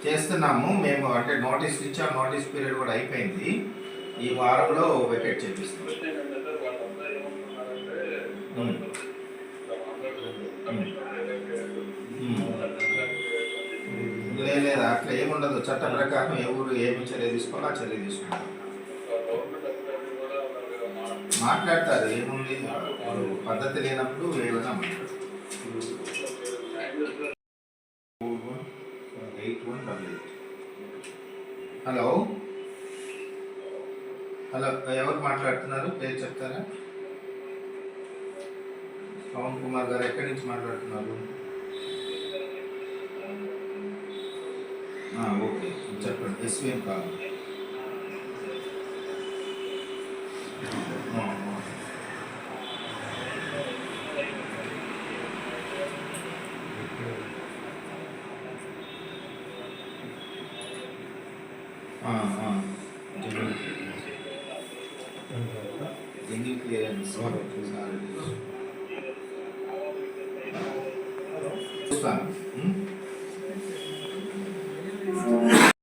చేస్తున్నాము మేము, అంటే నోటీస్ ఇచ్చాం, నోటీస్ పీరియడ్ కూడా అయిపోయింది. ఈ వారంలో వెకేట్ చేపిస్తాం. లేదు అట్లా ఏముండదు. చట్ట ప్రకారం ఎవరు ఏమి చర్య తీసుకోవాలో ఆ చర్య తీసుకుంటారు. మాట్లాడతారు, ఏముంది, పద్ధతి లేనప్పుడు ఏమైనా మాట్లాడతారు. 8188. హలో హలో, ఎవరు మాట్లాడుతున్నారు? పేరు చెప్తారా? పవన్ కుమార్ గారు, ఎక్కడి నుంచి మాట్లాడుతున్నారు? ఓకే, చెప్పండి. ఎస్విఎం కాదు. జెన్యూ క్లియరెన్స్ చూస్తాను.